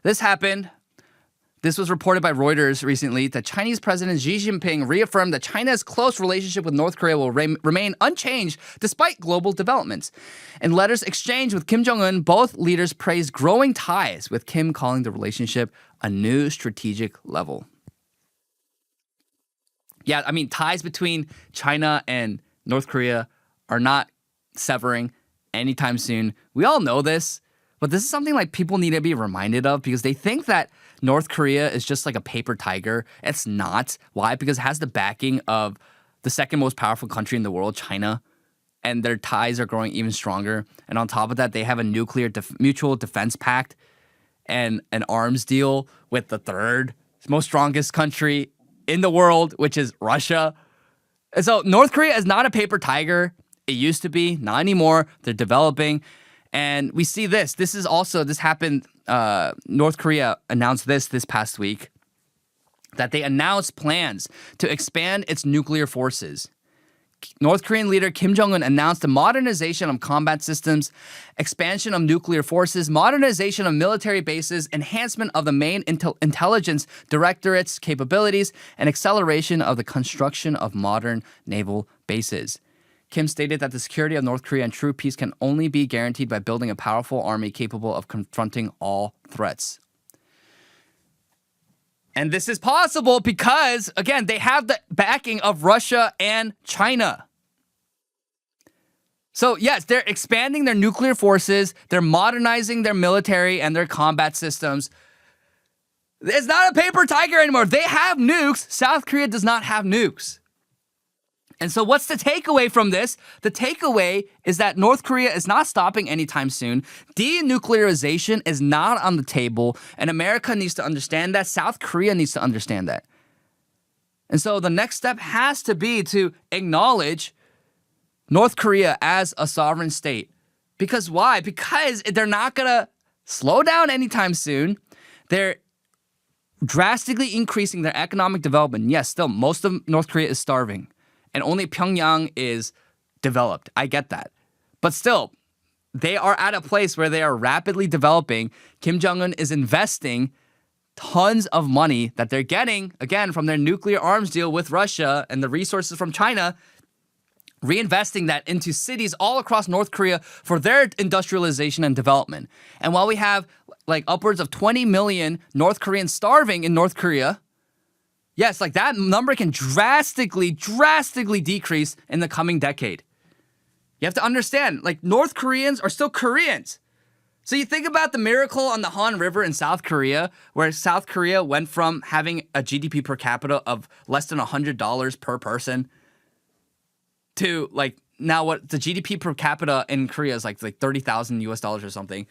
This happened. This was reported by Reuters recently that Chinese President Xi Jinping reaffirmed that China's close relationship with North Korea will remain unchanged despite global developments. In letters exchanged with Kim Jong-un, both leaders praised growing ties, with Kim calling the relationship a new strategic level. Yeah, I mean, ties between China and North Korea are not severing anytime soon. We all know this, but this is something like people need to be reminded of because they think that North Korea is just like a paper tiger. It's not. Why? Because it has the backing of the second most powerful country in the world, China, and their ties are growing even stronger. And on top of that, they have a nuclear mutual defense pact and an arms deal with the third most strongest country in the world, which is Russia. And so North Korea is not a paper tiger. It used to be, not anymore. They're developing. And we see this. This happened. North Korea announced this past week, that they announced plans to expand its nuclear forces. North Korean leader Kim Jong-un announced the modernization of combat systems, expansion of nuclear forces, modernization of military bases, enhancement of the main intelligence directorate's capabilities, and acceleration of the construction of modern naval bases. Kim stated that the security of North Korea and true peace can only be guaranteed by building a powerful army capable of confronting all threats. And this is possible because, again, they have the backing of Russia and China. So, yes, they're expanding their nuclear forces. They're modernizing their military and their combat systems. It's not a paper tiger anymore. They have nukes. South Korea does not have nukes. And so what's the takeaway from this? The takeaway is that North Korea is not stopping anytime soon. Denuclearization is not on the table, and America needs to understand that. South Korea needs to understand that. And so the next step has to be to acknowledge North Korea as a sovereign state. Because why? Because they're not going to slow down anytime soon. They're drastically increasing their economic development. Yes, still, most of North Korea is starving. And only Pyongyang is developed. I get that. But still, they are at a place where they are rapidly developing. Kim Jong-un is investing tons of money that they're getting, again, from their nuclear arms deal with Russia and the resources from China, reinvesting that into cities all across North Korea for their industrialization and development. And while we have like upwards of 20 million North Koreans starving in North Korea, yes, like that number can drastically decrease in the coming decade. You have to understand, like North Koreans are still Koreans. So you think about the miracle on the Han River in South Korea, where South Korea went from having a GDP per capita of less than $100 per person to like now what the GDP per capita in Korea is like 30,000 US dollars or something.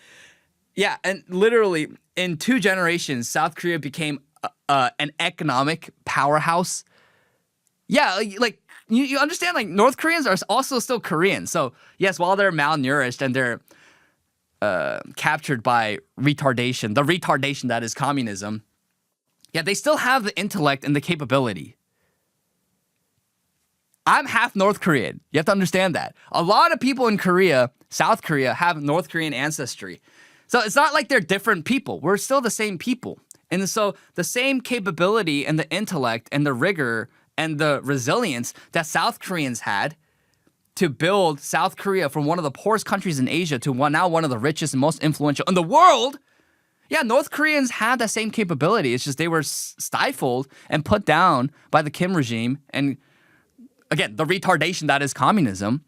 Yeah, and literally in 2 generations, South Korea became an economic powerhouse. Yeah, like you understand, like North Koreans are also still Koreans. So yes, while they're malnourished and they're captured by retardation, the retardation that is communism, yeah, they still have the intellect and the capability. I'm half North Korean. You have to understand that. A lot of people in Korea, South Korea, have North Korean ancestry. So it's not like they're different people. We're still the same people. And so the same capability and the intellect and the rigor and the resilience that South Koreans had to build South Korea from one of the poorest countries in Asia to now one of the richest and most influential in the world. Yeah, North Koreans had that same capability. It's just they were stifled and put down by the Kim regime and, again, the retardation that is communism.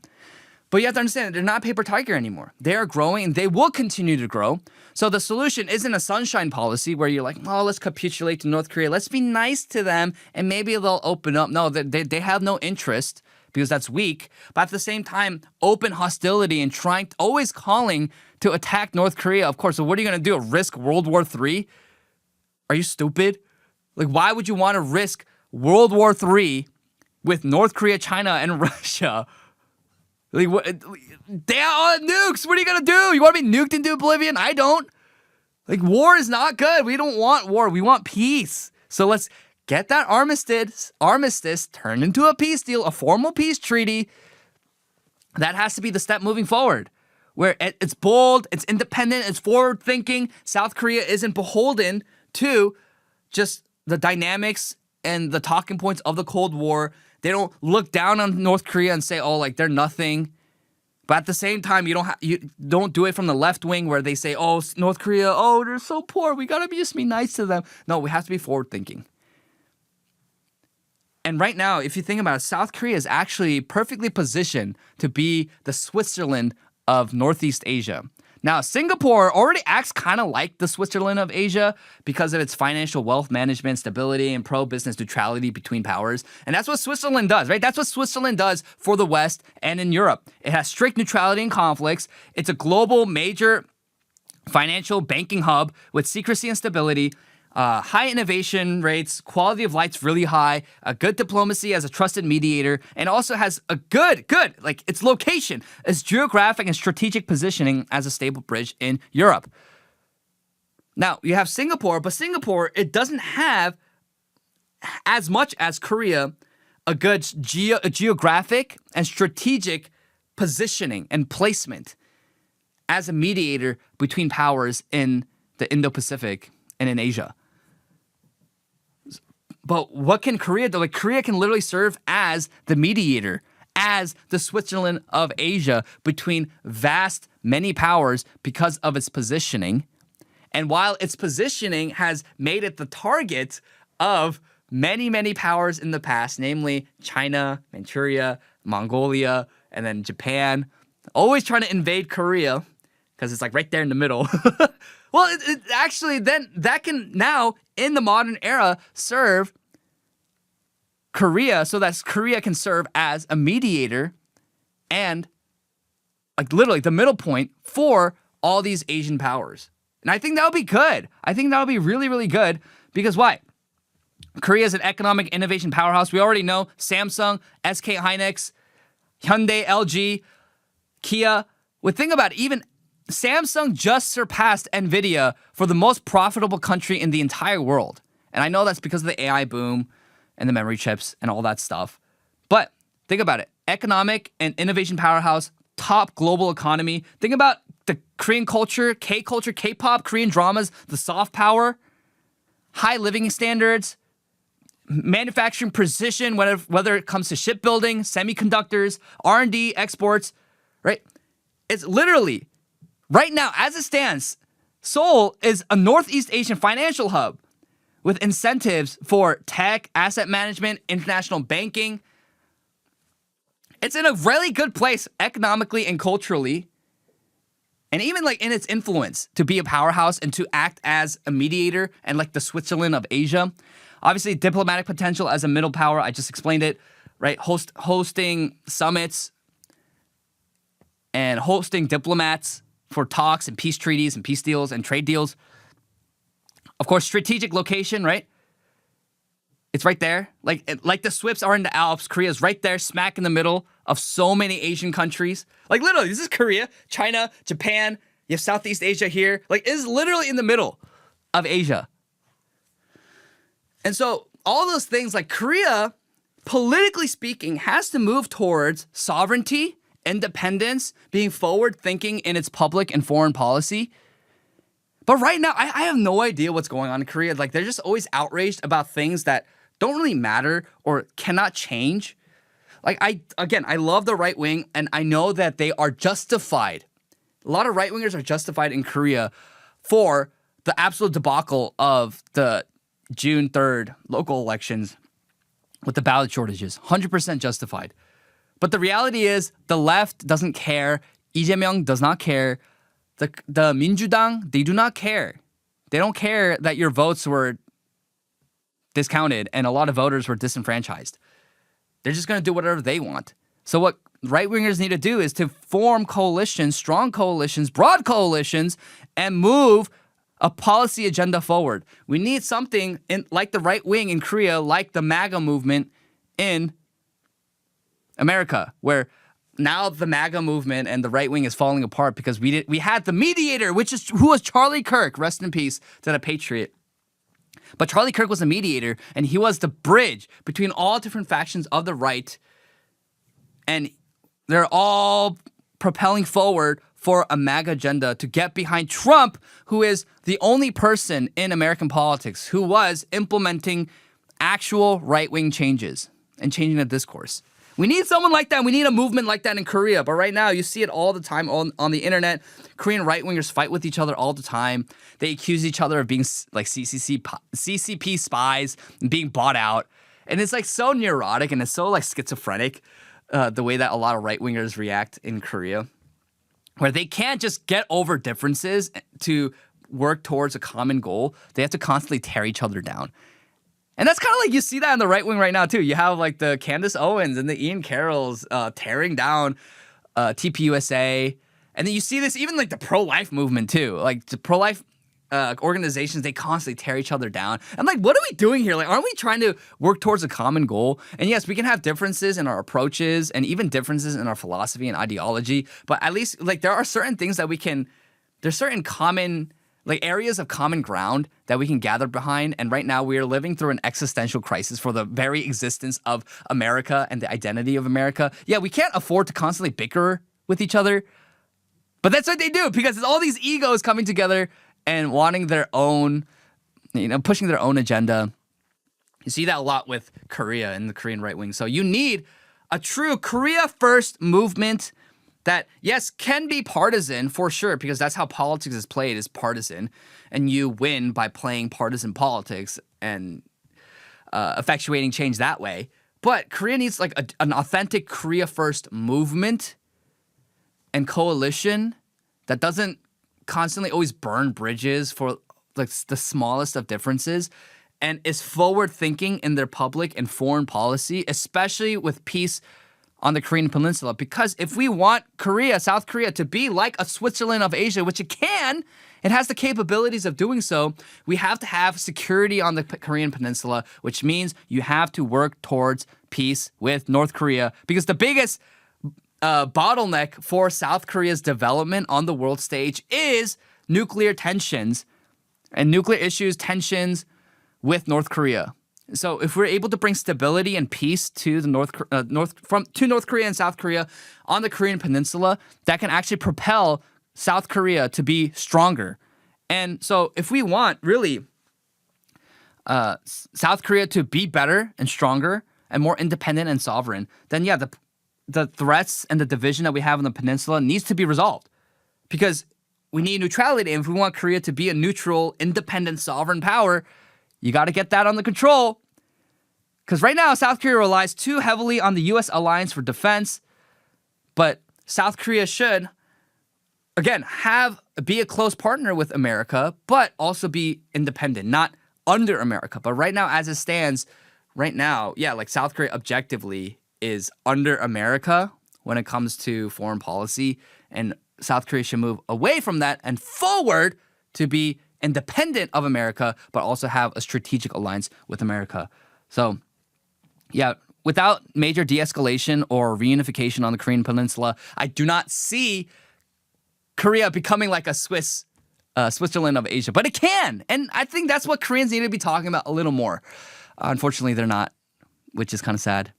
But you have to understand, they're not paper tiger anymore. They are growing, and they will continue to grow. So the solution isn't a sunshine policy where you're like, oh, let's capitulate to North Korea. Let's be nice to them, and maybe they'll open up. No, they have no interest because that's weak. But at the same time, open hostility and always calling to attack North Korea. Of course, so what are you going to do? Risk World War III? Are you stupid? Like, why would you want to risk World War III with North Korea, China, and Russia? Like, what, they are nukes. What are you going to do? You want to be nuked into oblivion? I don't. Like, war is not good. We don't want war. We want peace. So let's get that armistice turned into a peace deal, a formal peace treaty. That has to be the step moving forward. where it's bold, it's independent, it's forward-thinking. South Korea isn't beholden to just the dynamics and the talking points of the Cold War. They don't look down on North Korea and say, oh, like they're nothing. But at the same time, you don't do it from the left wing where they say, oh, North Korea, oh, they're so poor. We got to just be nice to them. No, we have to be forward-thinking. And right now, if you think about it, South Korea is actually perfectly positioned to be the Switzerland of Northeast Asia. Now, Singapore already acts kind of like the Switzerland of Asia because of its financial wealth management, stability, and pro-business neutrality between powers. And that's what Switzerland does, right? That's what Switzerland does for the West and in Europe. It has strict neutrality in conflicts. It's a global major financial banking hub with secrecy and stability. High innovation rates, quality of life's really high, a good diplomacy as a trusted mediator, and also has a good, like its location, its geographic and strategic positioning as a stable bridge in Europe. Now, you have Singapore, but Singapore, it doesn't have as much as Korea, a good geographic and strategic positioning and placement as a mediator between powers in the Indo-Pacific and in Asia. But what can Korea do? Like Korea can literally serve as the mediator, as the Switzerland of Asia between vast many powers because of its positioning. And while its positioning has made it the target of many, many powers in the past, namely China, Manchuria, Mongolia, and then Japan, always trying to invade Korea because it's like right there in the middle. Well, it actually then that can now in the modern era serve Korea so that Korea can serve as a mediator and like literally the middle point for all these Asian powers. And I think that would be good. I think that would be really, really good because why? Korea is an economic innovation powerhouse. We already know Samsung, SK Hynix, Hyundai, LG, Kia. Well, think about it. Even Samsung just surpassed NVIDIA for the most profitable country in the entire world. And I know that's because of the AI boom and the memory chips and all that stuff. But think about it. Economic and innovation powerhouse, top global economy. Think about the Korean culture, K-culture, K-pop, Korean dramas, the soft power, high living standards, manufacturing precision, whether it comes to shipbuilding, semiconductors, R&D, exports, right? It's literally... Right now, as it stands, Seoul is a Northeast Asian financial hub with incentives for tech, asset management, international banking. It's in a really good place economically and culturally, and even like in its influence to be a powerhouse and to act as a mediator and like the Switzerland of Asia. Obviously, diplomatic potential as a middle power. I just explained it, right? Hosting summits and hosting diplomats for talks and peace treaties and peace deals and trade deals. Of course, strategic location, right? It's right there. Like the SWIFTs are in the Alps. Korea's right there, smack in the middle of so many Asian countries. Like literally, this is Korea, China, Japan. You have Southeast Asia here. Like it's literally in the middle of Asia. And so all those things like Korea, politically speaking, has to move towards sovereignty, independence, being forward-thinking in its public and foreign policy. But right now, I have no idea what's going on in Korea. Like, they're just always outraged about things that don't really matter or cannot change. Like, I love the right wing, and I know that they are justified. A lot of right-wingers are justified in Korea for the absolute debacle of the June 3rd local elections with the ballot shortages. 100% justified. But the reality is the left doesn't care. Lee Jae-myung does not care. The Minjudang, they do not care. They don't care that your votes were discounted and a lot of voters were disenfranchised. They're just going to do whatever they want. So what right-wingers need to do is to form coalitions, strong coalitions, broad coalitions, and move a policy agenda forward. We need something like the right wing in Korea, like the MAGA movement in America, where now the MAGA movement and the right wing is falling apart because we had the mediator, who was Charlie Kirk, rest in peace to the patriot. But Charlie Kirk was a mediator, and he was the bridge between all different factions of the right, and they're all propelling forward for a MAGA agenda to get behind Trump, who is the only person in American politics who was implementing actual right-wing changes and changing the discourse. We need someone like that. We need a movement like that in Korea. But right now, you see it all the time on the internet. Korean right-wingers fight with each other all the time. They accuse each other of being like CCP spies and being bought out. And it's like so neurotic and it's so like schizophrenic, the way that a lot of right-wingers react in Korea, where they can't just get over differences to work towards a common goal. They have to constantly tear each other down. And that's kind of like you see that in the right wing right now, too. You have like the Candace Owens and the Ian Carrolls tearing down TPUSA. And then you see this even like the pro-life movement, too. Like the pro-life organizations, they constantly tear each other down. I'm like, what are we doing here? Like, aren't we trying to work towards a common goal? And yes, we can have differences in our approaches and even differences in our philosophy and ideology. But at least like there are certain things that there's certain common like areas of common ground that we can gather behind. And right now we are living through an existential crisis for the very existence of America and the identity of America. Yeah, we can't afford to constantly bicker with each other, but that's what they do because it's all these egos coming together and wanting their own, pushing their own agenda. You see that a lot with Korea and the Korean right wing. So you need a true Korea first movement that, yes, can be partisan for sure, because that's how politics is played, is partisan. And you win by playing partisan politics and effectuating change that way. But Korea needs like an authentic Korea first movement and coalition that doesn't constantly always burn bridges for like the smallest of differences and is forward thinking in their public and foreign policy, especially with peace on the Korean Peninsula. Because if we want Korea, South Korea, to be like a Switzerland of Asia, which it can, it has the capabilities of doing so, we have to have security on the Korean Peninsula, which means you have to work towards peace with North Korea. Because the biggest bottleneck for South Korea's development on the world stage is nuclear tensions and nuclear issues, tensions with North Korea. So if we're able to bring stability and peace to the North Korea and South Korea on the Korean Peninsula, that can actually propel South Korea to be stronger. And so if we want really South Korea to be better and stronger and more independent and sovereign, then yeah, the threats and the division that we have on the peninsula needs to be resolved, because we need neutrality. And if we want Korea to be a neutral, independent, sovereign power, you got to get that under control. Because right now, South Korea relies too heavily on the U.S. alliance for defense. But South Korea should, again, be a close partner with America, but also be independent, not under America. But right now, as it stands, right now, yeah, like South Korea objectively is under America when it comes to foreign policy. And South Korea should move away from that and forward to be independent of America, but also have a strategic alliance with America. So, yeah, without major de-escalation or reunification on the Korean Peninsula, I do not see Korea becoming like a Switzerland of Asia. But it can. And I think that's what Koreans need to be talking about a little more. Unfortunately, they're not, which is kind of sad.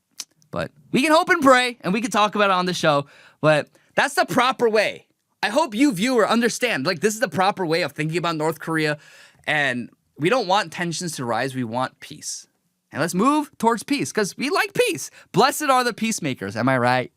But we can hope and pray, and we can talk about it on the show. But that's the proper way. I hope you, viewer, understand. Like, this is the proper way of thinking about North Korea. And we don't want tensions to rise. We want peace. And let's move towards peace, because we like peace. Blessed are the peacemakers. Am I right?